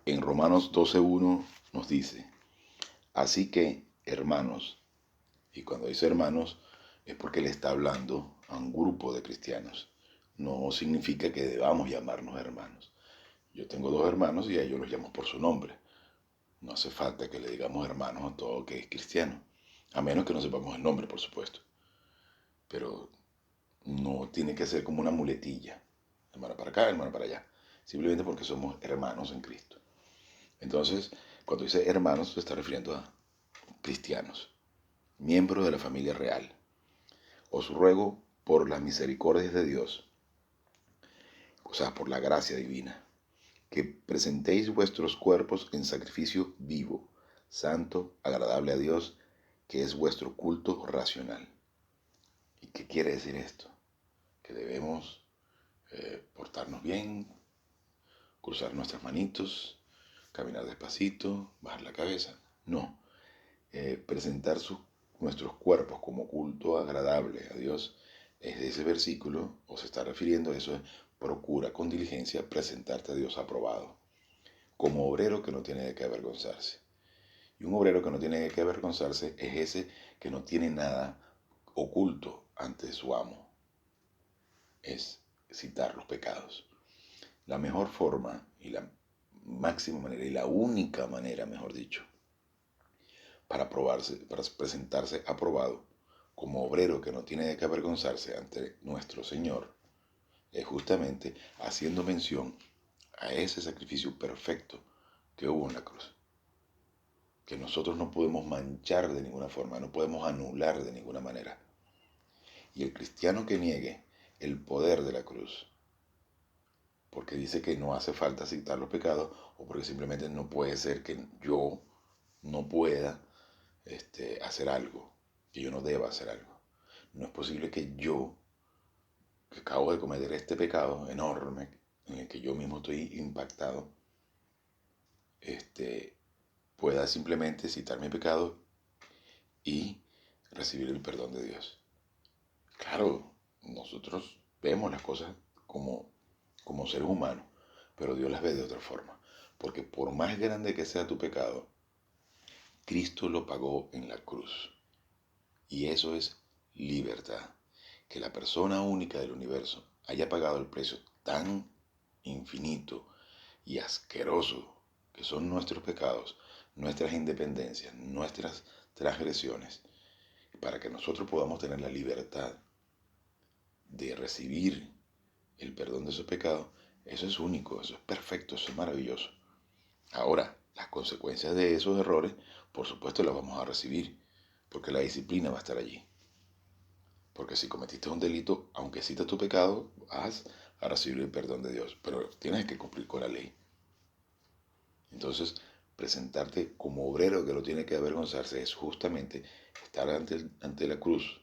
En Romanos 12:1 nos dice, así que, hermanos, y cuando dice hermanos es porque le está hablando a un grupo de cristianos. No significa que debamos llamarnos hermanos. Yo tengo dos hermanos y a ellos los llamo por su nombre. No hace falta que le digamos hermanos a todo que es cristiano, a menos que no sepamos el nombre, por supuesto. Pero no tiene que ser como una muletilla, hermano para acá, hermano para allá, simplemente porque somos hermanos en Cristo. Entonces, cuando dice hermanos, se está refiriendo a cristianos, miembros de la familia real. Os ruego por las misericordias de Dios, o sea, por la gracia divina, que presentéis vuestros cuerpos en sacrificio vivo, santo, agradable a Dios, que es vuestro culto racional. ¿Y qué quiere decir esto? Que debemos portarnos bien, cruzar nuestras manitos, caminar despacito, bajar la cabeza. No, presentar nuestros cuerpos como culto agradable a Dios, es de ese versículo, o se está refiriendo a eso, es procura con diligencia presentarte a Dios aprobado, como obrero que no tiene de qué avergonzarse. Y un obrero que no tiene de qué avergonzarse es ese que no tiene nada oculto ante su amo, es citar los pecados. La mejor forma y la máxima manera y la única manera, mejor dicho, para presentarse aprobado como obrero que no tiene de qué avergonzarse ante nuestro Señor, es justamente haciendo mención a ese sacrificio perfecto que hubo en la cruz, que nosotros no podemos manchar de ninguna forma, no podemos anular de ninguna manera. Y el cristiano que niegue el poder de la cruz, porque dice que no hace falta citar los pecados, o porque simplemente no puede ser que yo no pueda hacer algo, que yo no deba hacer algo. No es posible que yo, que acabo de cometer este pecado enorme, en el que yo mismo estoy impactado, pueda simplemente citar mi pecado y recibir el perdón de Dios. Claro, nosotros vemos las cosas como seres humanos, pero Dios las ve de otra forma. Porque por más grande que sea tu pecado, Cristo lo pagó en la cruz. Y eso es libertad. Que la persona única del universo haya pagado el precio tan infinito y asqueroso que son nuestros pecados, nuestras independencias, nuestras transgresiones, para que nosotros podamos tener la libertad de recibir el perdón de esos pecados, eso es único, eso es perfecto, eso es maravilloso. Ahora, las consecuencias de esos errores, por supuesto, las vamos a recibir, porque la disciplina va a estar allí. Porque si cometiste un delito, aunque citas tu pecado, vas a recibir el perdón de Dios, pero tienes que cumplir con la ley. Entonces, presentarte como obrero que no tiene que avergonzarse es justamente estar ante la cruz,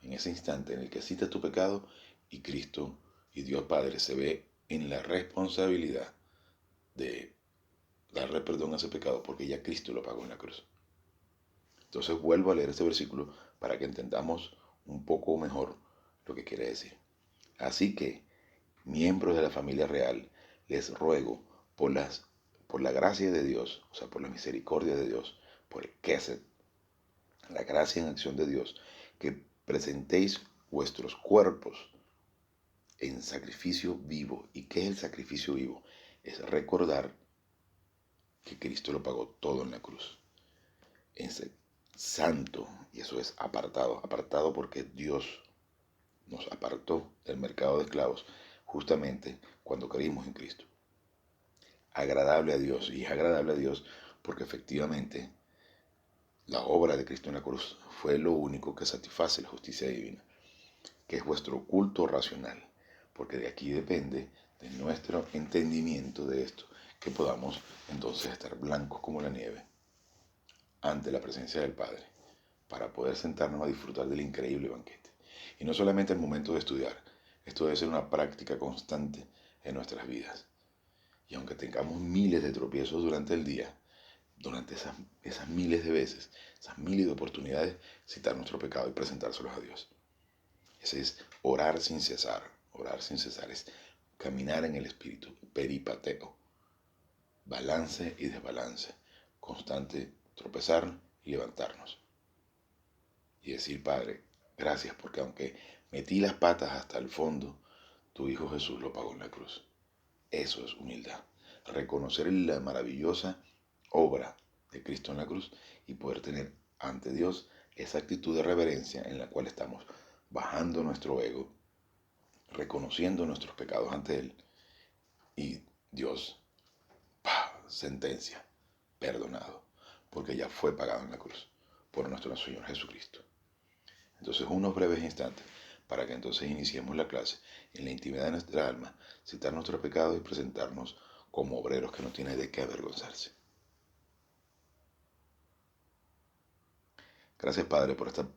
en ese instante en el que citas tu pecado y Cristo y Dios Padre se ve en la responsabilidad de darle perdón a ese pecado porque ya Cristo lo pagó en la cruz. Entonces vuelvo a leer este versículo para que entendamos un poco mejor lo que quiere decir. Así que, miembros de la familia real, les ruego por la gracia de Dios, o sea, por la misericordia de Dios, por el Kesed, la gracia en acción de Dios, que presentéis vuestros cuerpos en sacrificio vivo. ¿Y qué es el sacrificio vivo? Es recordar que Cristo lo pagó todo en la cruz. Es santo, y eso es apartado porque Dios nos apartó del mercado de esclavos justamente cuando creímos en Cristo. Agradable a Dios, y es agradable a Dios porque efectivamente la obra de Cristo en la cruz fue lo único que satisface la justicia divina, que es vuestro culto racional, porque de aquí depende de nuestro entendimiento de esto, que podamos entonces estar blancos como la nieve ante la presencia del Padre, para poder sentarnos a disfrutar del increíble banquete. Y no solamente al momento de estudiar, esto debe ser una práctica constante en nuestras vidas. Y aunque tengamos miles de tropiezos durante el día, durante esas miles de veces, esas miles de oportunidades, citar nuestro pecado y presentárselos a Dios. Ese es orar sin cesar es caminar en el Espíritu, peripateo, balance y desbalance, constante tropezar y levantarnos. Y decir, Padre, gracias porque aunque metí las patas hasta el fondo, tu Hijo Jesús lo pagó en la cruz. Eso es humildad. Reconocer la maravillosa obra de Cristo en la cruz y poder tener ante Dios esa actitud de reverencia en la cual estamos bajando nuestro ego, reconociendo nuestros pecados ante Él y Dios, sentencia, perdonado, porque ya fue pagado en la cruz por nuestro Señor Jesucristo. Entonces, unos breves instantes para que entonces iniciemos la clase en la intimidad de nuestra alma, citar nuestros pecados y presentarnos como obreros que no tienen de qué avergonzarse. Gracias, Padre, por esta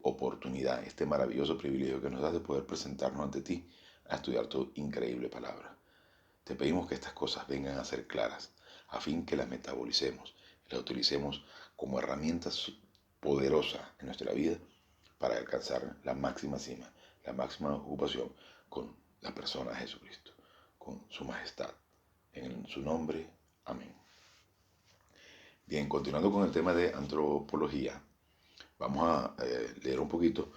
oportunidad, este maravilloso privilegio que nos das de poder presentarnos ante ti a estudiar tu increíble palabra. Te pedimos que estas cosas vengan a ser claras, a fin que las metabolicemos y las utilicemos como herramientas poderosas en nuestra vida para alcanzar la máxima cima, la máxima ocupación con la persona de Jesucristo, con su majestad. En su nombre, amén. Bien, continuando con el tema de antropología, vamos a leer un poquito,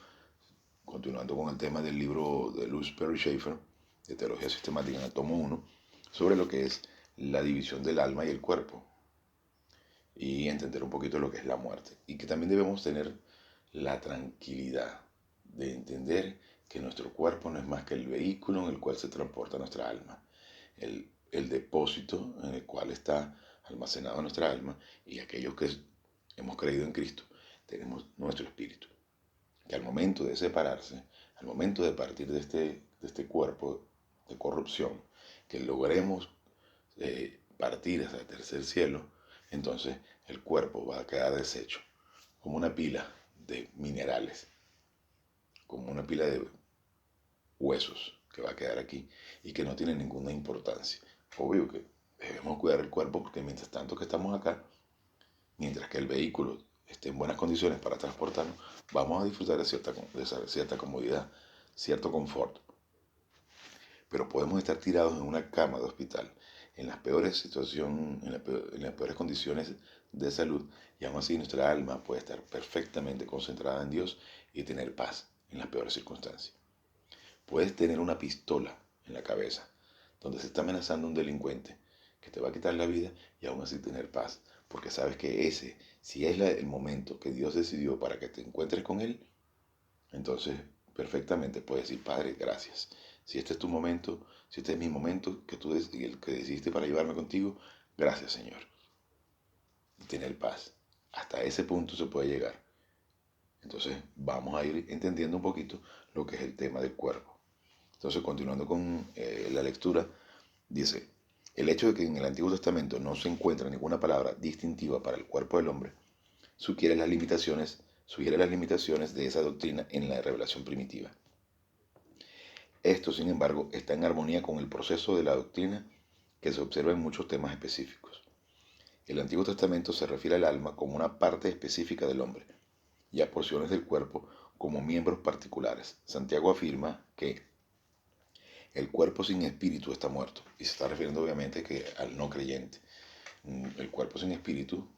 continuando con el tema del libro de Luz Perry Schaeffer, de Teología Sistemática en el tomo 1, sobre lo que es la división del alma y el cuerpo, y entender un poquito lo que es la muerte, y que también debemos tener la tranquilidad de entender que nuestro cuerpo no es más que el vehículo en el cual se transporta nuestra alma, el depósito en el cual está almacenado nuestra alma, y aquellos que hemos creído en Cristo tenemos nuestro espíritu, que al momento de separarse, al momento de partir de este cuerpo de corrupción, que logremos partir hacia el tercer cielo, entonces el cuerpo va a quedar deshecho, como una pila de minerales, como una pila de huesos que va a quedar aquí y que no tiene ninguna importancia. Obvio que debemos cuidar el cuerpo porque mientras tanto que estamos acá, mientras que el vehículo esté en buenas condiciones para transportarnos, vamos a disfrutar de cierta comodidad, cierto confort. Pero podemos estar tirados en una cama de hospital, en las peores situaciones, en las peores condiciones de salud, y aún así nuestra alma puede estar perfectamente concentrada en Dios y tener paz en las peores circunstancias. Puedes tener una pistola en la cabeza, donde se está amenazando un delincuente que te va a quitar la vida y aún así tener paz, porque sabes que ese, si es el momento que Dios decidió para que te encuentres con Él, entonces perfectamente puedes decir, Padre, gracias. Si este es tu momento, si este es mi momento que tú el que decidiste para llevarme contigo, gracias, Señor. Y tener paz. Hasta ese punto se puede llegar. Entonces vamos a ir entendiendo un poquito lo que es el tema del cuerpo. Entonces, continuando con la lectura, dice, el hecho de que en el Antiguo Testamento no se encuentra ninguna palabra distintiva para el cuerpo del hombre sugiere las limitaciones de esa doctrina en la revelación primitiva. Esto, sin embargo, está en armonía con el proceso de la doctrina que se observa en muchos temas específicos. El Antiguo Testamento se refiere al alma como una parte específica del hombre y a porciones del cuerpo como miembros particulares. Santiago afirma que el cuerpo sin espíritu está muerto, y se está refiriendo obviamente que al no creyente. El cuerpo sin espíritu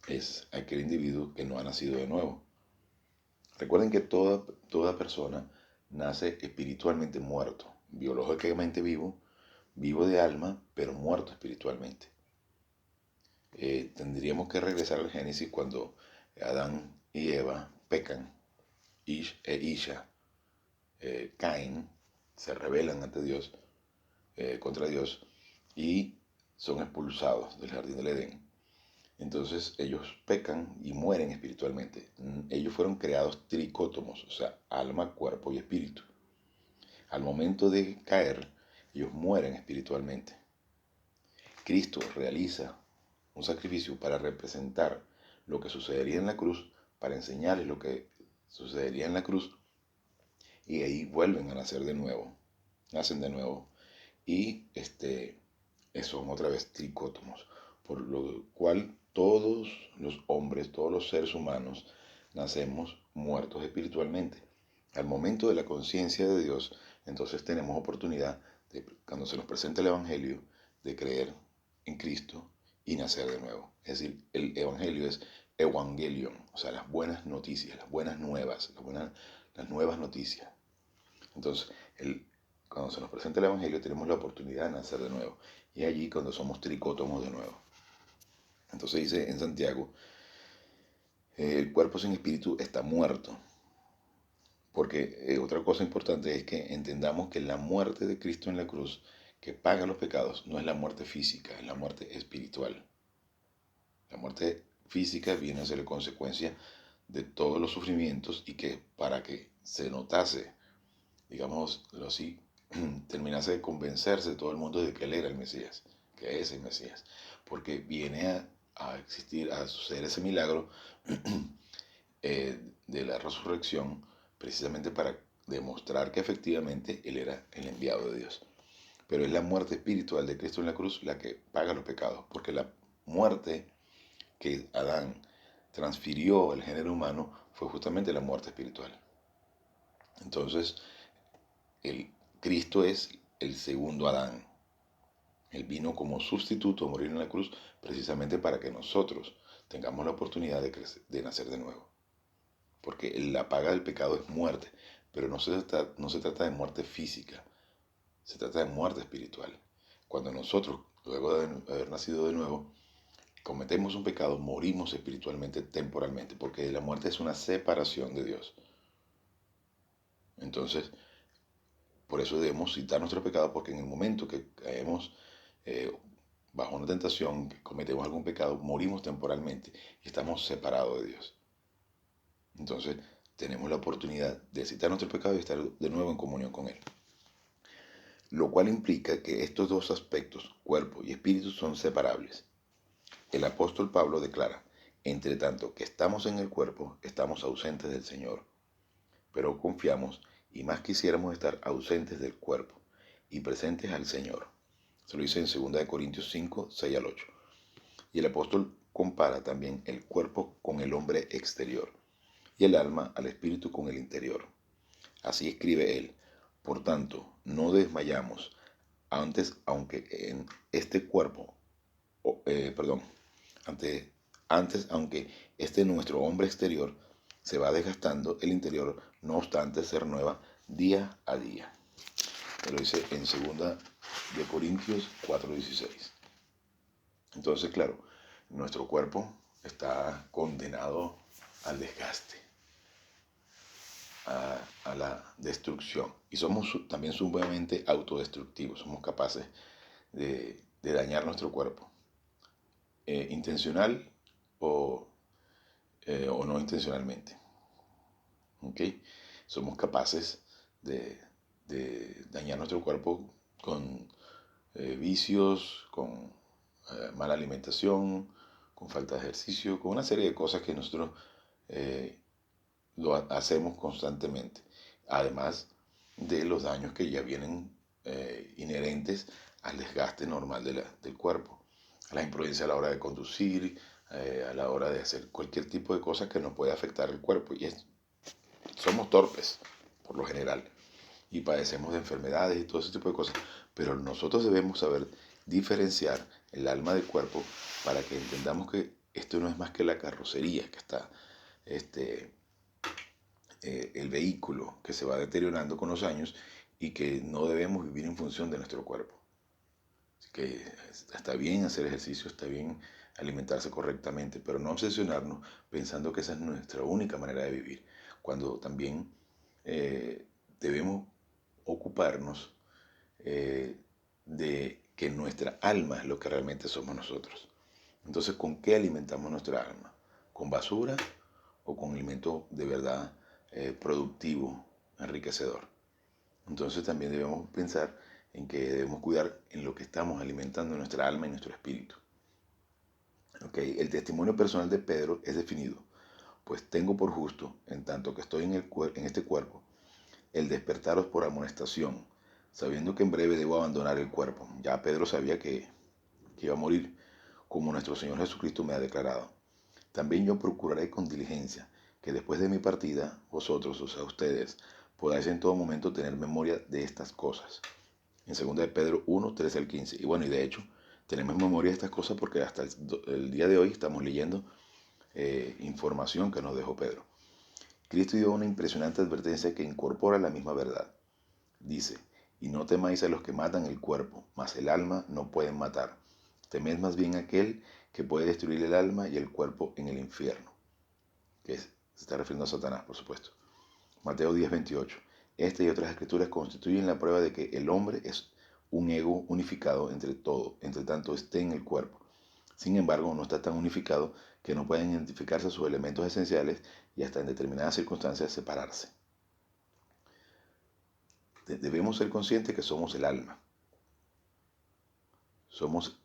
es aquel individuo que no ha nacido de nuevo. Recuerden que toda persona nace espiritualmente muerto, biológicamente vivo, vivo de alma, pero muerto espiritualmente. Tendríamos que regresar al Génesis cuando Adán y Eva pecan, Isha, Caín, se rebelan ante Dios, contra Dios, y son expulsados del jardín del Edén. Entonces ellos pecan y mueren espiritualmente. Ellos fueron creados tricótomos, o sea, alma, cuerpo y espíritu. Al momento de caer, ellos mueren espiritualmente. Cristo realiza un sacrificio para representar lo que sucedería en la cruz, para enseñarles lo que sucedería en la cruz, y ahí vuelven a nacer de nuevo, nacen de nuevo, y son otra vez tricótomos, por lo cual todos los hombres, todos los seres humanos, nacemos muertos espiritualmente. Al momento de la conciencia de Dios, entonces tenemos oportunidad, cuando se nos presenta el Evangelio, de creer en Cristo y nacer de nuevo. Es decir, el Evangelio es Evangelion, o sea, las buenas noticias, las buenas nuevas, las nuevas noticias. Entonces, cuando se nos presenta el Evangelio tenemos la oportunidad de nacer de nuevo. Y es allí cuando somos tricótomos de nuevo. Entonces dice en Santiago, el cuerpo sin espíritu está muerto. Porque otra cosa importante es que entendamos que la muerte de Cristo en la cruz, que paga los pecados, no es la muerte física, es la muerte espiritual. La muerte física viene a ser la consecuencia de todos los sufrimientos y que para que se notase, digámoslo así, terminase de convencerse todo el mundo de que él era el Mesías, que es el Mesías, porque viene a existir, a suceder ese milagro de la resurrección, precisamente para demostrar que efectivamente él era el enviado de Dios. Pero es la muerte espiritual de Cristo en la cruz la que paga los pecados, porque la muerte que Adán transfirió al género humano fue justamente la muerte espiritual. Entonces, Cristo es el segundo Adán. Él vino como sustituto a morir en la cruz precisamente para que nosotros tengamos la oportunidad de nacer de nuevo. Porque la paga del pecado es muerte, pero no se trata de muerte física, se trata de muerte espiritual. Cuando nosotros, luego de haber nacido de nuevo, cometemos un pecado, morimos espiritualmente, temporalmente, porque la muerte es una separación de Dios. Entonces, por eso debemos citar nuestro pecado, porque en el momento que caemos bajo una tentación, que cometemos algún pecado, morimos temporalmente y estamos separados de Dios. Entonces, tenemos la oportunidad de citar nuestro pecado y estar de nuevo en comunión con Él. Lo cual implica que estos dos aspectos, cuerpo y espíritu, son separables. El apóstol Pablo declara, entre tanto que estamos en el cuerpo, estamos ausentes del Señor, pero confiamos y más quisiéramos estar ausentes del cuerpo y presentes al Señor. Se lo dice en 2 Corintios 5, 6 al 8. Y el apóstol compara también el cuerpo con el hombre exterior y el alma al espíritu con el interior. Así escribe él, por tanto, no desmayamos, aunque en este cuerpo, antes, aunque este nuestro hombre exterior se va desgastando, el interior, no obstante, se renueva día a día. Lo dice en 2 Corintios 4:16. Entonces, claro, nuestro cuerpo está condenado al desgaste, a la destrucción. Y somos también sumamente autodestructivos. Somos capaces de dañar nuestro cuerpo, intencional o no intencionalmente. ¿Okay? Somos capaces de dañar nuestro cuerpo con vicios, con mala alimentación, con falta de ejercicio, con una serie de cosas que nosotros lo hacemos constantemente. Además de los daños que ya vienen inherentes al desgaste normal del cuerpo, a la imprudencia a la hora de conducir, a la hora de hacer cualquier tipo de cosa que nos puede afectar el cuerpo. Y somos torpes, por lo general, y padecemos de enfermedades y todo ese tipo de cosas. Pero nosotros debemos saber diferenciar el alma del cuerpo para que entendamos que esto no es más que la carrocería que está, el vehículo que se va deteriorando con los años y que no debemos vivir en función de nuestro cuerpo. Así que está bien hacer ejercicio, está bien alimentarse correctamente, pero no obsesionarnos pensando que esa es nuestra única manera de vivir, cuando también debemos ocuparnos de que nuestra alma es lo que realmente somos nosotros. Entonces, ¿con qué alimentamos nuestra alma? ¿Con basura o con alimento de verdad productivo, enriquecedor? Entonces también debemos pensar en que debemos cuidar en lo que estamos alimentando nuestra alma y nuestro espíritu. ¿Okay? El testimonio personal de Pedro es definido, pues tengo por justo, en tanto que estoy en este cuerpo, el despertaros por amonestación, sabiendo que en breve debo abandonar el cuerpo. Ya Pedro sabía que iba a morir, como nuestro Señor Jesucristo me ha declarado. También yo procuraré con diligencia que después de mi partida, vosotros, o sea, ustedes, podáis en todo momento tener memoria de estas cosas. En 2 de Pedro 1, 13 al 15. Y bueno, y de hecho, Tenemos memoria de estas cosas porque hasta el día de hoy estamos leyendo información que nos dejó Pedro. Cristo dio una impresionante advertencia que incorpora la misma verdad. Dice, y no temáis a los que matan el cuerpo, mas el alma no pueden matar. Temed más bien a aquel que puede destruir el alma y el cuerpo en el infierno. Se está refiriendo a Satanás, por supuesto. Mateo 10:28. Esta y otras escrituras constituyen la prueba de que el hombre es un ego unificado entre tanto esté en el cuerpo. Sin embargo, no está tan unificado que no pueden identificarse sus elementos esenciales y hasta en determinadas circunstancias separarse. Debemos ser conscientes que somos el alma. Somos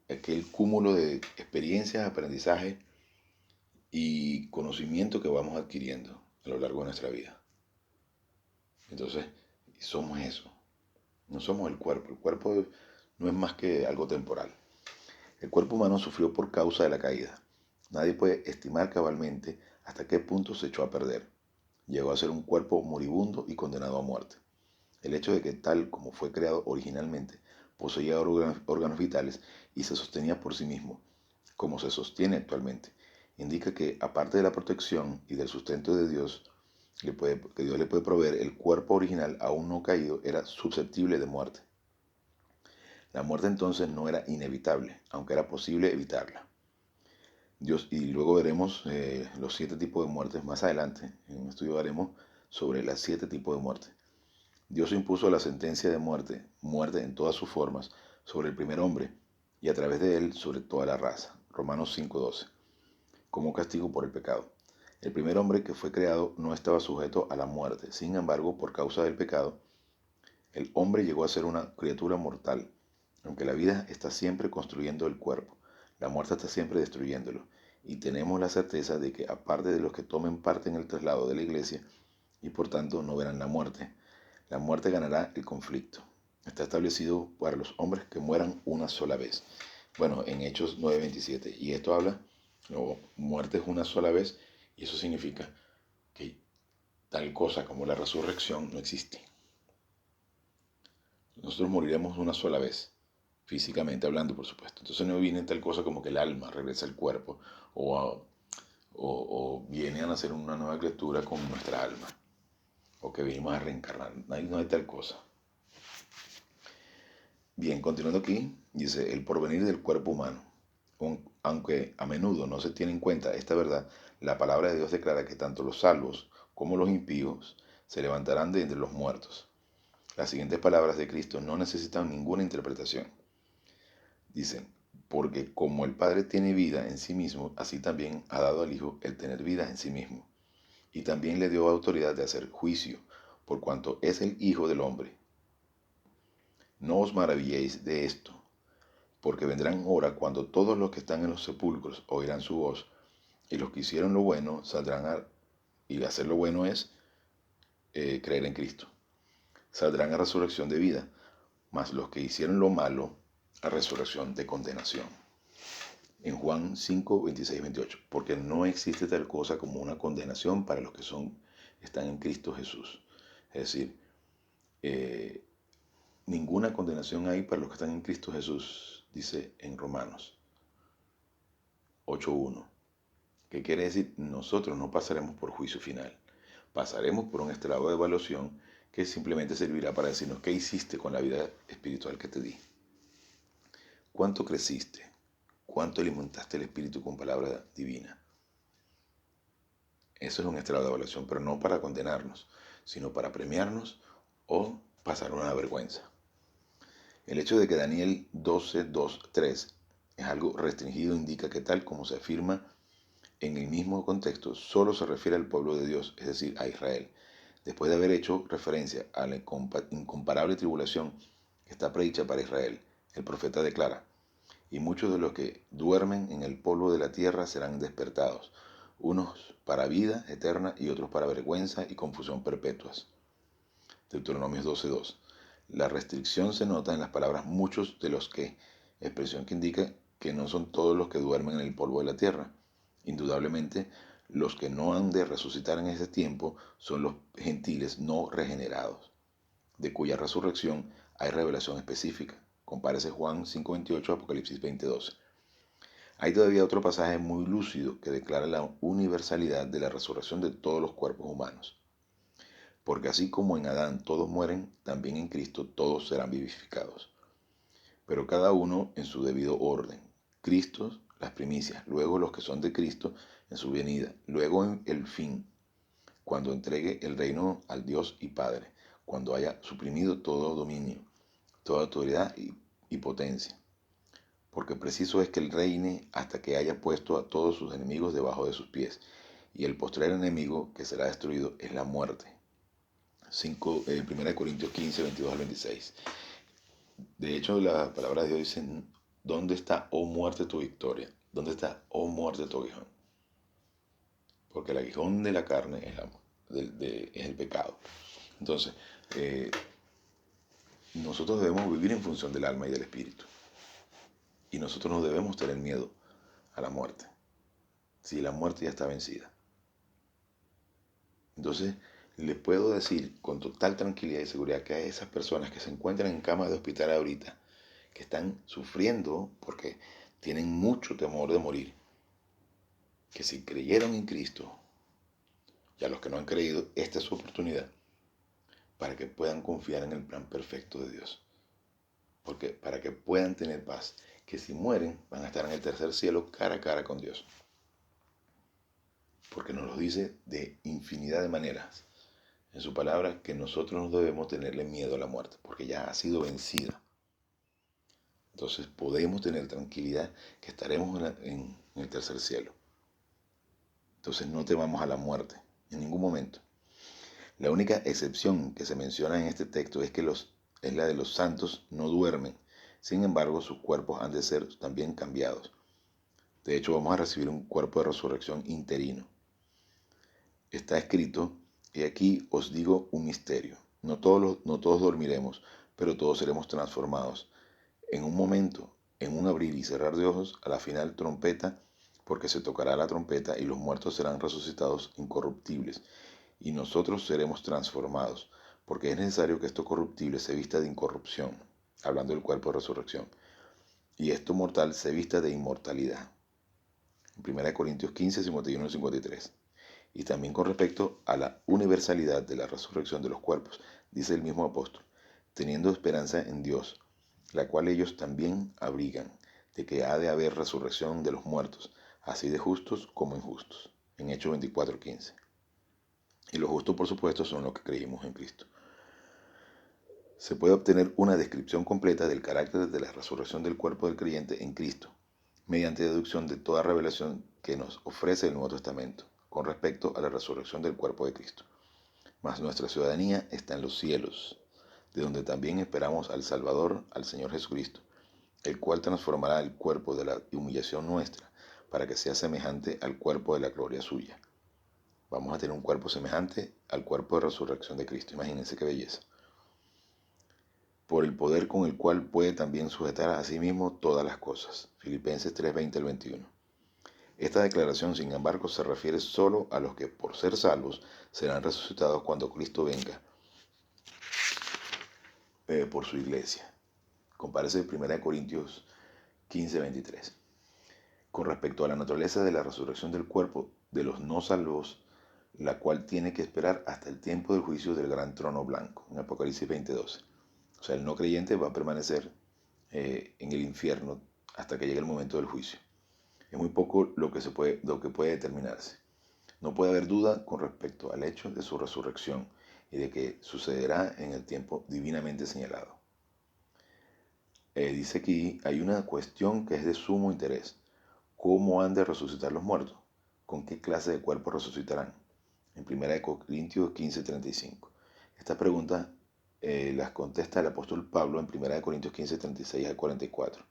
aquel cúmulo de experiencias, aprendizaje y conocimiento que vamos adquiriendo a lo largo de nuestra vida. Entonces, somos eso. No somos el cuerpo. El cuerpo no es más que algo temporal. El cuerpo humano sufrió por causa de la caída. Nadie puede estimar cabalmente hasta qué punto se echó a perder. Llegó a ser un cuerpo moribundo y condenado a muerte. El hecho de que tal como fue creado originalmente, poseía órganos vitales y se sostenía por sí mismo, como se sostiene actualmente, indica que, aparte de la protección y del sustento de Dios, que Dios le puede proveer, el cuerpo original aún no caído era susceptible de muerte. La muerte entonces no era inevitable, aunque era posible evitarla. Dios, y luego veremos los 7 tipos de muertes más adelante. En un estudio haremos sobre las 7 tipos de muerte. Dios impuso la sentencia de muerte, muerte en todas sus formas, sobre el primer hombre y a través de él sobre toda la raza. Romanos 5:12. Como castigo por el pecado. El primer hombre que fue creado no estaba sujeto a la muerte. Sin embargo, por causa del pecado, el hombre llegó a ser una criatura mortal. Aunque la vida está siempre construyendo el cuerpo, la muerte está siempre destruyéndolo. Y tenemos la certeza de que, aparte de los que tomen parte en el traslado de la iglesia, y por tanto no verán la muerte ganará el conflicto. Está establecido para los hombres que mueran una sola vez. Bueno, en Hechos 9:27. Y esto habla, muerte es una sola vez, y eso significa que tal cosa como la resurrección no existe. Nosotros moriremos una sola vez, físicamente hablando, por supuesto. Entonces no viene tal cosa como que el alma regresa al cuerpo o viene a nacer una nueva criatura con nuestra alma, o que venimos a reencarnar. No hay tal cosa. Bien, continuando aquí, dice, el porvenir del cuerpo humano. Aunque a menudo no se tiene en cuenta esta verdad, la palabra de Dios declara que tanto los salvos como los impíos se levantarán de entre los muertos. Las siguientes palabras de Cristo no necesitan ninguna interpretación. Dicen, porque como el Padre tiene vida en sí mismo, así también ha dado al Hijo el tener vida en sí mismo. Y también le dio autoridad de hacer juicio, por cuanto es el Hijo del hombre. No os maravilléis de esto, porque vendrán horas cuando todos los que están en los sepulcros oirán su voz, y los que hicieron lo bueno saldrán y hacer lo bueno es creer en Cristo. Saldrán a resurrección de vida, mas los que hicieron lo malo a resurrección de condenación. En Juan 5:26-28, porque no existe tal cosa como una condenación para los que están en Cristo Jesús. Es decir, ninguna condenación hay para los que están en Cristo Jesús, dice en Romanos 8:1. ¿Qué quiere decir? Nosotros no pasaremos por juicio final. Pasaremos por un estrado de evaluación que simplemente servirá para decirnos qué hiciste con la vida espiritual que te di. ¿Cuánto creciste? ¿Cuánto alimentaste el espíritu con palabra divina? Eso es un estrado de evaluación, pero no para condenarnos, sino para premiarnos o pasar una vergüenza. El hecho de que Daniel 12:2-3 es algo restringido indica que, tal como se afirma en el mismo contexto, solo se refiere al pueblo de Dios, es decir, a Israel, después de haber hecho referencia a la incomparable tribulación que está predicha para Israel. El profeta declara, y muchos de los que duermen en el polvo de la tierra serán despertados, unos para vida eterna y otros para vergüenza y confusión perpetuas. Deuteronomios 12:2. La restricción se nota en las palabras muchos de los que, expresión que indica que no son todos los que duermen en el polvo de la tierra. Indudablemente, los que no han de resucitar en ese tiempo son los gentiles no regenerados, de cuya resurrección hay revelación específica, Compárese Juan 5:28, Apocalipsis 20:12. Hay todavía otro pasaje muy lúcido que declara la universalidad de la resurrección de todos los cuerpos humanos. Porque así como en Adán todos mueren, también en Cristo todos serán vivificados. Pero cada uno en su debido orden. Cristo, las primicias, luego los que son de Cristo en su venida, luego en el fin, cuando entregue el reino al Dios y Padre, cuando haya suprimido todo dominio, toda autoridad y potencia. Porque preciso es que Él reine hasta que haya puesto a todos sus enemigos debajo de sus pies. Y el postrer enemigo que será destruido es la muerte. 1 Corintios 15, 22 al 26. De hecho, la palabra de Dios dice, ¿dónde está, oh muerte, tu victoria? ¿Dónde está, oh muerte, tu aguijón? Porque el aguijón de la carne es el pecado. Entonces, nosotros debemos vivir en función del alma y del espíritu. Y nosotros no debemos tener miedo a la muerte, si la muerte ya está vencida. Entonces, les puedo decir con total tranquilidad y seguridad que a esas personas que se encuentran en cama de hospital ahorita, que están sufriendo porque tienen mucho temor de morir, que si creyeron en Cristo, y a los que no han creído, esta es su oportunidad para que puedan confiar en el plan perfecto de Dios. Porque para que puedan tener paz, que si mueren van a estar en el tercer cielo cara a cara con Dios. Porque nos lo dice de infinidad de maneras en su palabra que nosotros no debemos tenerle miedo a la muerte, porque ya ha sido vencida. Entonces podemos tener tranquilidad que estaremos en el tercer cielo. Entonces no temamos a la muerte en ningún momento. La única excepción que se menciona en este texto es la de los santos no duermen. Sin embargo, sus cuerpos han de ser también cambiados. De hecho, vamos a recibir un cuerpo de resurrección interino. Está escrito, y aquí os digo un misterio. No todos dormiremos, pero todos seremos transformados. En un momento, en un abrir y cerrar de ojos, a la final trompeta, porque se tocará la trompeta y los muertos serán resucitados incorruptibles, y nosotros seremos transformados, porque es necesario que esto corruptible se vista de incorrupción, hablando del cuerpo de resurrección, y esto mortal se vista de inmortalidad. En 1 Corintios 15, 51 y 53. Y también con respecto a la universalidad de la resurrección de los cuerpos, dice el mismo apóstol, teniendo esperanza en Dios, la cual ellos también abrigan, de que ha de haber resurrección de los muertos, así de justos como injustos. En Hechos 24:15. Y los justos, por supuesto, son los que creímos en Cristo. Se puede obtener una descripción completa del carácter de la resurrección del cuerpo del creyente en Cristo, mediante deducción de toda revelación que nos ofrece el Nuevo Testamento con respecto a la resurrección del cuerpo de Cristo. Mas nuestra ciudadanía está en los cielos, de donde también esperamos al Salvador, al Señor Jesucristo, el cual transformará el cuerpo de la humillación nuestra, para que sea semejante al cuerpo de la gloria suya. Vamos a tener un cuerpo semejante al cuerpo de resurrección de Cristo. Imagínense qué belleza. Por el poder con el cual puede también sujetar a sí mismo todas las cosas. Filipenses 3:20 al 21. Esta declaración, sin embargo, se refiere solo a los que, por ser salvos, serán resucitados cuando Cristo venga por su iglesia. Compárese 1 Corintios 15:23. Con respecto a la naturaleza de la resurrección del cuerpo de los no salvos, la cual tiene que esperar hasta el tiempo del juicio del gran trono blanco, en Apocalipsis 20:12. O sea, el no creyente va a permanecer en el infierno hasta que llegue el momento del juicio. Es muy poco lo que puede determinarse. No puede haber duda con respecto al hecho de su resurrección y de que sucederá en el tiempo divinamente señalado. Dice aquí, hay una cuestión que es de sumo interés. ¿Cómo han de resucitar los muertos? ¿Con qué clase de cuerpo resucitarán? En 1 Corintios 15:35. Esta pregunta las contesta el apóstol Pablo en 1 Corintios 15:36 al 44.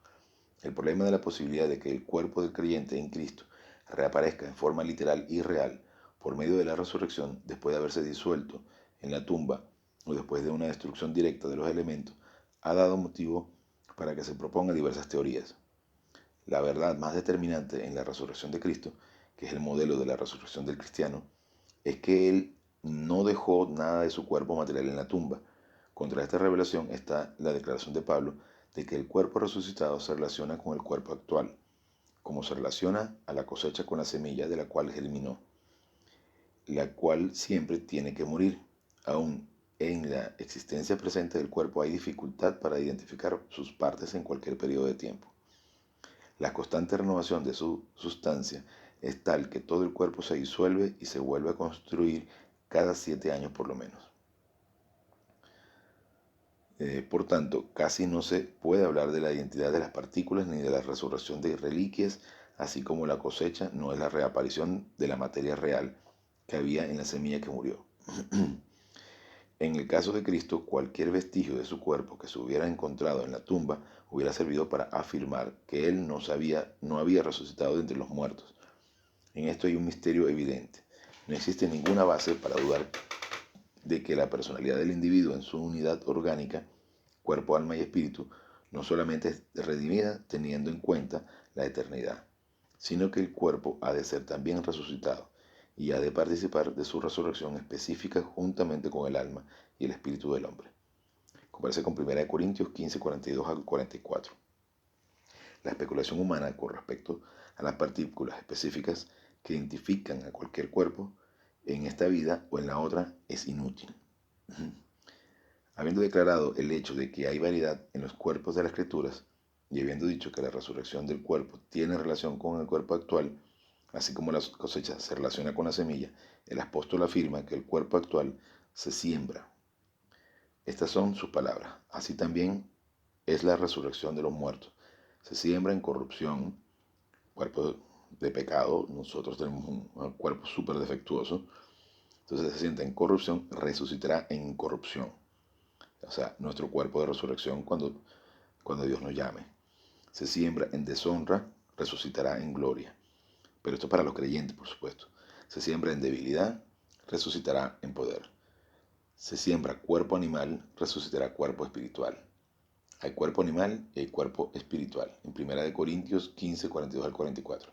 El problema de la posibilidad de que el cuerpo del creyente en Cristo reaparezca en forma literal y real por medio de la resurrección después de haberse disuelto en la tumba o después de una destrucción directa de los elementos, ha dado motivo para que se propongan diversas teorías. La verdad más determinante en la resurrección de Cristo, que es el modelo de la resurrección del cristiano, es que Él no dejó nada de su cuerpo material en la tumba. Contra esta revelación está la declaración de Pablo de que el cuerpo resucitado se relaciona con el cuerpo actual, como se relaciona a la cosecha con la semilla de la cual germinó, la cual siempre tiene que morir. Aún en la existencia presente del cuerpo hay dificultad para identificar sus partes en cualquier periodo de tiempo. La constante renovación de su sustancia es tal que todo el cuerpo se disuelve y se vuelve a construir cada 7 años por lo menos. Por tanto, casi no se puede hablar de la identidad de las partículas ni de la resurrección de reliquias, así como la cosecha no es la reaparición de la materia real que había en la semilla que murió. En el caso de Cristo, cualquier vestigio de su cuerpo que se hubiera encontrado en la tumba hubiera servido para afirmar que Él no había resucitado de entre los muertos. En esto hay un misterio evidente. No existe ninguna base para dudar de que la personalidad del individuo en su unidad orgánica, cuerpo, alma y espíritu, no solamente es redimida teniendo en cuenta la eternidad, sino que el cuerpo ha de ser también resucitado y ha de participar de su resurrección específica juntamente con el alma y el espíritu del hombre. Compárese con 1 Corintios 15, 42 al 44. La especulación humana con respecto a las partículas específicas que identifican a cualquier cuerpo en esta vida o en la otra es inútil. Habiendo declarado el hecho de que hay variedad en los cuerpos de las Escrituras y habiendo dicho que la resurrección del cuerpo tiene relación con el cuerpo actual, así como la cosecha se relaciona con la semilla, el apóstol afirma que el cuerpo actual se siembra. Estas son sus palabras. Así también es la resurrección de los muertos. Se siembra en corrupción, cuerpo de pecado. Nosotros tenemos un cuerpo súper defectuoso. Entonces se sienta en corrupción, resucitará en incorrupción. O sea, nuestro cuerpo de resurrección cuando Dios nos llame. Se siembra en deshonra, resucitará en gloria. Pero esto es para los creyentes, por supuesto. Se siembra en debilidad, resucitará en poder. Se siembra cuerpo animal, resucitará cuerpo espiritual. Hay cuerpo animal y hay cuerpo espiritual. En 1 Corintios 15, 42 al 44.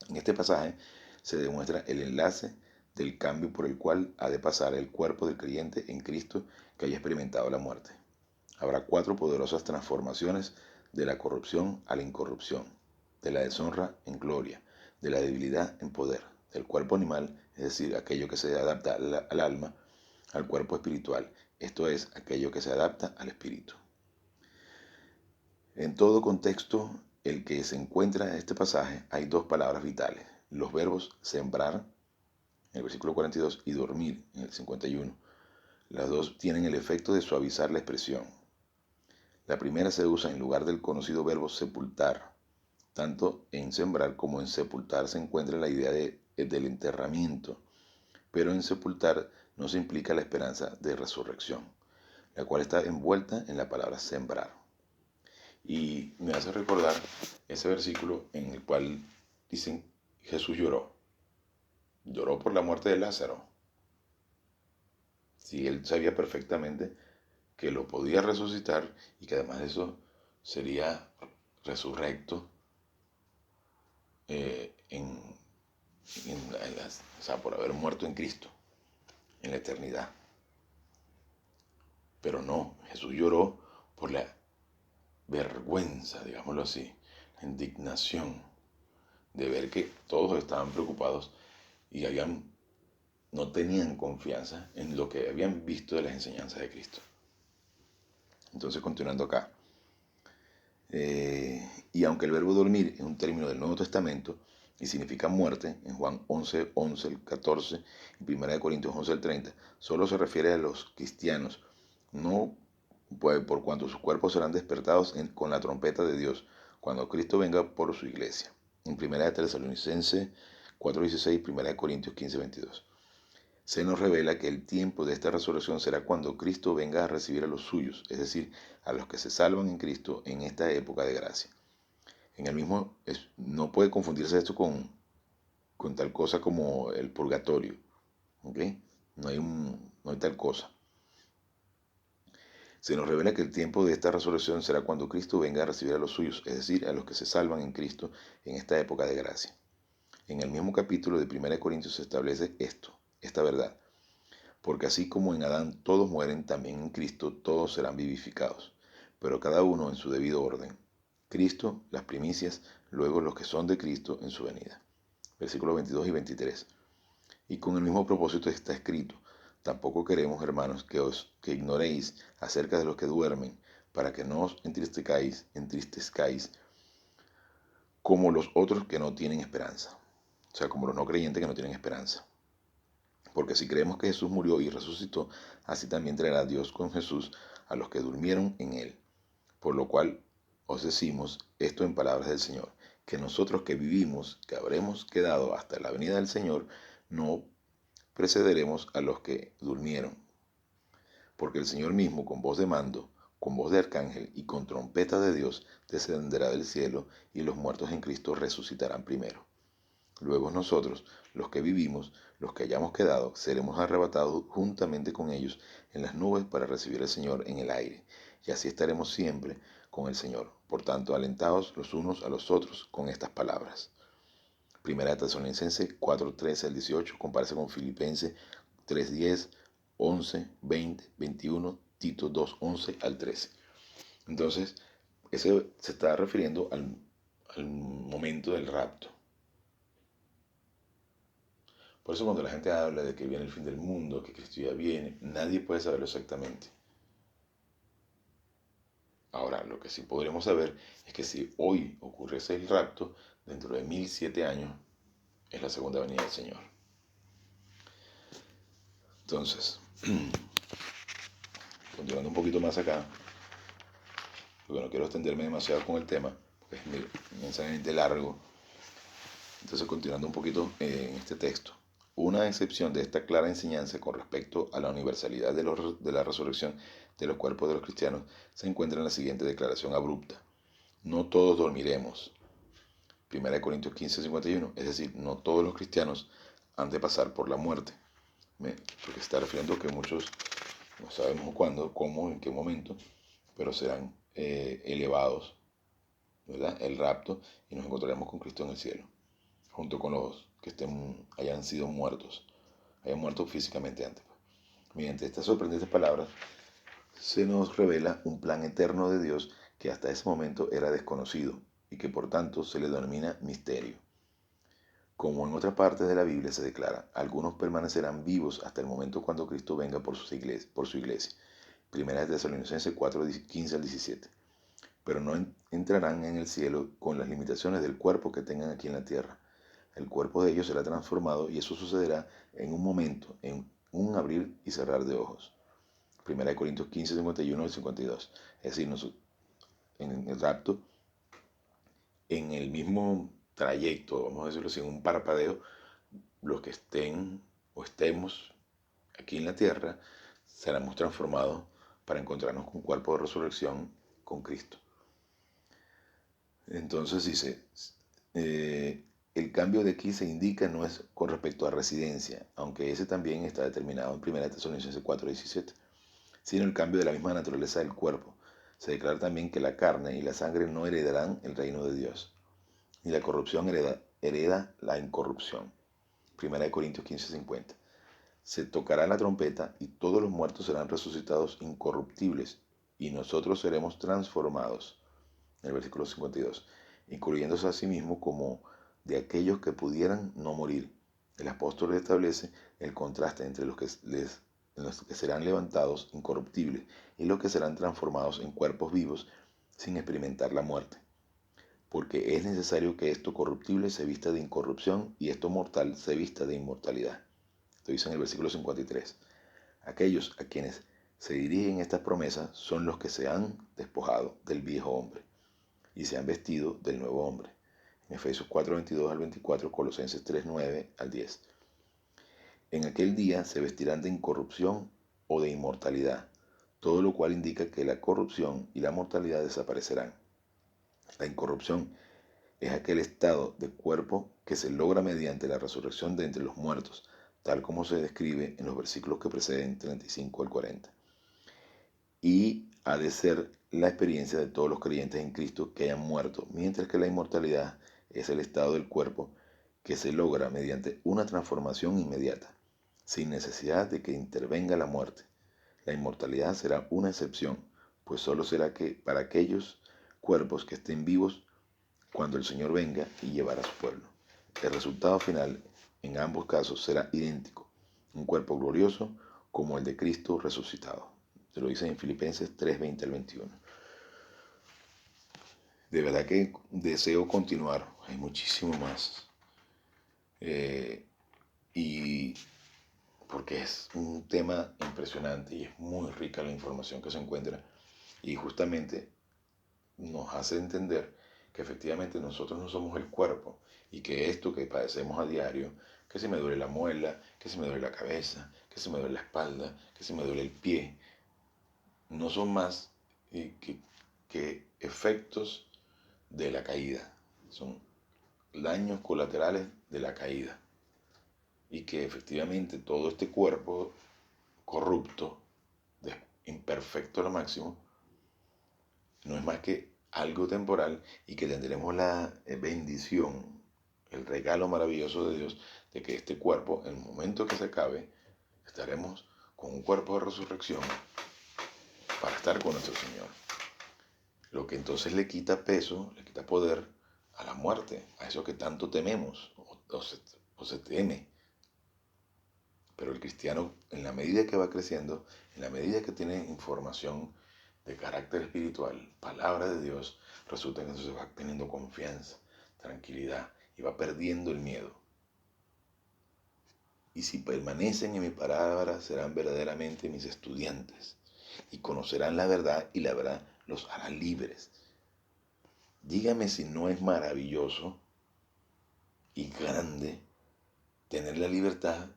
En este pasaje se demuestra el enlace del cambio por el cual ha de pasar el cuerpo del creyente en Cristo que haya experimentado la muerte. Habrá 4 poderosas transformaciones de la corrupción a la incorrupción, de la deshonra en gloria, de la debilidad en poder, del cuerpo animal, es decir, aquello que se adapta al alma, al cuerpo espiritual, esto es, aquello que se adapta al espíritu. En todo contexto, el que se encuentra en este pasaje, hay 2 palabras vitales, los verbos sembrar, en el versículo 42, y dormir, en el 51. Las dos tienen el efecto de suavizar la expresión. La primera se usa en lugar del conocido verbo sepultar. Tanto en sembrar como en sepultar se encuentra la idea del enterramiento, pero en sepultar no se implica la esperanza de resurrección, la cual está envuelta en la palabra sembrar. Y me hace recordar ese versículo en el cual dicen Jesús lloró. Lloró por la muerte de Lázaro. Si él sabía perfectamente que lo podía resucitar y que además de eso sería resurrecto o sea, por haber muerto en Cristo en la eternidad. Pero no, Jesús lloró por la vergüenza, digámoslo así, la indignación de ver que todos estaban preocupados y no tenían confianza en lo que habían visto de las enseñanzas de Cristo. Entonces, continuando acá. Y aunque el verbo dormir es un término del Nuevo Testamento y significa muerte, en Juan 11, 11, el 14, en 1 Corintios 11, el 30, solo se refiere a los cristianos, no por cuanto sus cuerpos serán despertados con la trompeta de Dios, cuando Cristo venga por su iglesia. En 1 Tesalonicenses 4:16, 1 Corintios 15:22. Se nos revela que el tiempo de esta resurrección será cuando Cristo venga a recibir a los suyos, es decir, a los que se salvan en Cristo en esta época de gracia. En el mismo, no puede confundirse esto con tal cosa como el purgatorio, ¿ok? No hay tal cosa. Se nos revela que el tiempo de esta resurrección será cuando Cristo venga a recibir a los suyos, es decir, a los que se salvan en Cristo en esta época de gracia. En el mismo capítulo de 1 Corintios se establece esta verdad. Porque así como en Adán todos mueren, también en Cristo todos serán vivificados. pero cada uno en su debido orden. Cristo, las primicias, luego los que son de Cristo en su venida. Versículos 22 y 23. Y con el mismo propósito está escrito: tampoco queremos, hermanos, que ignoréis acerca de los que duermen, para que no os entristezcáis como los otros que no tienen esperanza. O sea, como los no creyentes que no tienen esperanza. Porque si creemos que Jesús murió y resucitó, así también traerá Dios con Jesús a los que durmieron en él. Por lo cual os decimos esto en palabras del Señor, que nosotros que vivimos, que habremos quedado hasta la venida del Señor, no precederemos a los que durmieron. Porque el Señor mismo, con voz de mando, con voz de arcángel y con trompeta de Dios, descenderá del cielo, y los muertos en Cristo resucitarán primero. Luego nosotros, los que vivimos, los que hayamos quedado, seremos arrebatados juntamente con ellos en las nubes para recibir al Señor en el aire, y así estaremos siempre con el Señor. Por tanto, alentaos los unos a los otros con estas palabras. Primera de Tesalonicenses 4:13 al 18, compárase con Filipenses 3:10, 11, 20, 21, Tito 2:11 al 13. Entonces, ese se está refiriendo al momento del rapto. Por eso cuando la gente habla de que viene el fin del mundo, que Cristo ya viene, nadie puede saberlo exactamente. Ahora, lo que sí podremos saber es que si hoy ocurriese el rapto, dentro de 1007 años es la segunda venida del Señor. Entonces, continuando un poquito más acá, porque no quiero extenderme demasiado con el tema, porque es inmensamente largo. Entonces, continuando un poquito en este texto. Una excepción de esta clara enseñanza con respecto a la universalidad de la resurrección de los cuerpos de los cristianos se encuentra en la siguiente declaración abrupta: no todos dormiremos. 1 Corintios 15:51, es decir, no todos los cristianos han de pasar por la muerte. Porque se está refiriendo a que muchos no sabemos cuándo, cómo, en qué momento, pero serán elevados, ¿verdad? El rapto, y nos encontraremos con Cristo en el cielo, junto con los que hayan sido muertos, hayan muerto físicamente antes. Mediante estas sorprendentes palabras se nos revela un plan eterno de Dios que hasta ese momento era desconocido y que por tanto se le denomina misterio. Como en otras partes de la Biblia se declara, algunos permanecerán vivos hasta el momento cuando Cristo venga por su iglesia. Primera de Tesalonicenses 4:15 al 17. Pero no entrarán en el cielo con las limitaciones del cuerpo que tengan aquí en la tierra. El cuerpo de ellos será transformado y eso sucederá en un momento, en un abrir y cerrar de ojos. Primera de Corintios 15:51 al 52. Es decir, en el rapto, en el mismo trayecto, vamos a decirlo así, en un parpadeo, los que estén o estemos aquí en la tierra seremos transformados para encontrarnos con un cuerpo de resurrección con Cristo. Entonces dice, el cambio de aquí se indica no es con respecto a residencia, aunque ese también está determinado en 1 Tesalonicenses 4:17, sino el cambio de la misma naturaleza del cuerpo. Se declara también que la carne y la sangre no heredarán el reino de Dios, ni la corrupción hereda la incorrupción. 1 Corintios 15:50. Se tocará la trompeta y todos los muertos serán resucitados incorruptibles y nosotros seremos transformados. En el versículo 52. Incluyéndose a sí mismo como de aquellos que pudieran no morir. El apóstol establece el contraste entre los que serán levantados incorruptibles y los que serán transformados en cuerpos vivos sin experimentar la muerte. Porque es necesario que esto corruptible se vista de incorrupción y esto mortal se vista de inmortalidad. Esto dice en el versículo 53. Aquellos a quienes se dirigen estas promesas son los que se han despojado del viejo hombre y se han vestido del nuevo hombre. En Efesios 4:22 al 24, Colosenses 3:9 al 10. En aquel día se vestirán de incorrupción o de inmortalidad, todo lo cual indica que la corrupción y la mortalidad desaparecerán. La incorrupción es aquel estado de cuerpo que se logra mediante la resurrección de entre los muertos, tal como se describe en los versículos que preceden 35 al 40. Y ha de ser la experiencia de todos los creyentes en Cristo que hayan muerto, mientras que la inmortalidad es el estado del cuerpo que se logra mediante una transformación inmediata, sin necesidad de que intervenga la muerte. La inmortalidad será una excepción, pues solo será que para aquellos cuerpos que estén vivos cuando el Señor venga y llevará a su pueblo. El resultado final en ambos casos será idéntico, un cuerpo glorioso como el de Cristo resucitado. Se lo dice en Filipenses 3:20 al 21. De verdad que deseo continuar, hay muchísimo más. Y porque es un tema impresionante y es muy rica la información que se encuentra. Y justamente nos hace entender que efectivamente nosotros no somos el cuerpo y que esto que padecemos a diario, que si me duele la muela, que si me duele la cabeza, que si me duele la espalda, que si me duele el pie, no son más que efectos de la caída, son daños colaterales de la caída y que efectivamente todo este cuerpo corrupto, imperfecto a lo máximo, no es más que algo temporal y que tendremos la bendición, el regalo maravilloso de Dios de que este cuerpo, en el momento que se acabe, estaremos con un cuerpo de resurrección para estar con nuestro Señor. Lo que entonces le quita peso, le quita poder a la muerte, a eso que tanto tememos o se teme. Pero el cristiano, en la medida que va creciendo, en la medida que tiene información de carácter espiritual, palabra de Dios, resulta que entonces va teniendo confianza, tranquilidad y va perdiendo el miedo. Y si permanecen en mi palabra, serán verdaderamente mis estudiantes y conocerán la verdad y la verdad los hará libres. Dígame si no es maravilloso y grande tener la libertad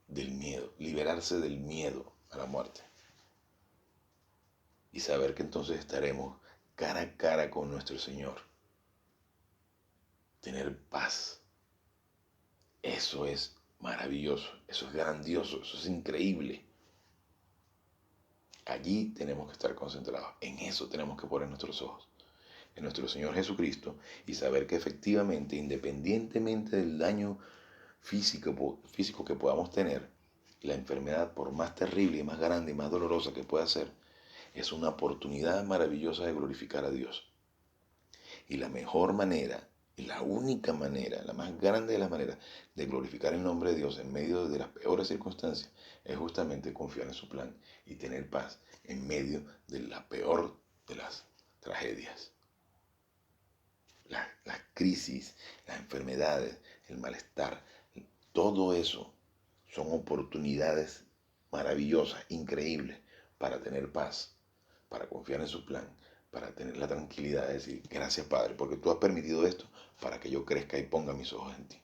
del miedo, liberarse del miedo a la muerte. Y saber que entonces estaremos cara a cara con nuestro Señor. Tener paz. Eso es maravilloso, eso es grandioso, eso es increíble. Allí tenemos que estar concentrados, en eso tenemos que poner nuestros ojos, en nuestro Señor Jesucristo, y saber que efectivamente, independientemente del daño físico que podamos tener, la enfermedad, por más terrible y más grande y más dolorosa que pueda ser, es una oportunidad maravillosa de glorificar a Dios. Y la mejor manera, y la única manera, la más grande de las maneras de glorificar el nombre de Dios en medio de las peores circunstancias, es justamente confiar en su plan y tener paz en medio de la peor de las tragedias. Las crisis, las enfermedades, el malestar, todo eso son oportunidades maravillosas, increíbles, para tener paz, para confiar en su plan, para tener la tranquilidad de decir, gracias Padre, porque tú has permitido esto para que yo crezca y ponga mis ojos en ti.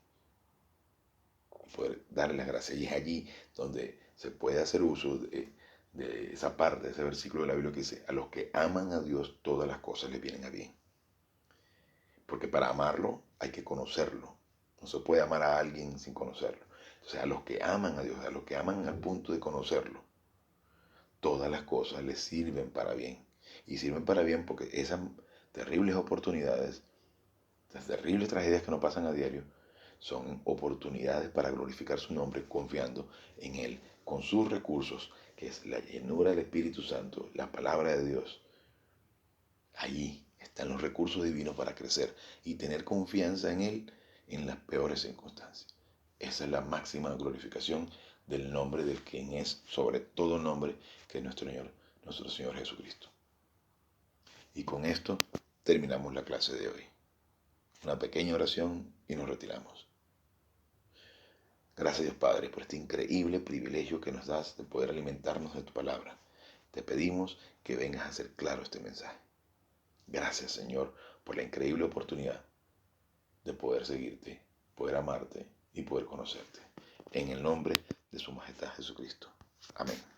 Y poder darle las gracias. Y es allí donde se puede hacer uso de esa parte, de ese versículo de la Biblia que dice, a los que aman a Dios todas las cosas les vienen a bien. Porque para amarlo hay que conocerlo. No se puede amar a alguien sin conocerlo. Entonces a los que aman a Dios, a los que aman al punto de conocerlo, todas las cosas les sirven para bien. Y sirven para bien porque esas terribles oportunidades, las terribles tragedias que nos pasan a diario, son oportunidades para glorificar su nombre confiando en Él, con sus recursos, que es la llenura del Espíritu Santo, la palabra de Dios. Allí están los recursos divinos para crecer y tener confianza en Él en las peores circunstancias. Esa es la máxima glorificación del nombre del quien es sobre todo nombre, que es nuestro Señor Jesucristo. Y con esto terminamos la clase de hoy. Una pequeña oración y nos retiramos. Gracias Dios Padre por este increíble privilegio que nos das de poder alimentarnos de tu palabra. Te pedimos que vengas a hacer claro este mensaje. Gracias Señor por la increíble oportunidad de poder seguirte, poder amarte y poder conocerte. En el nombre de su majestad Jesucristo. Amén.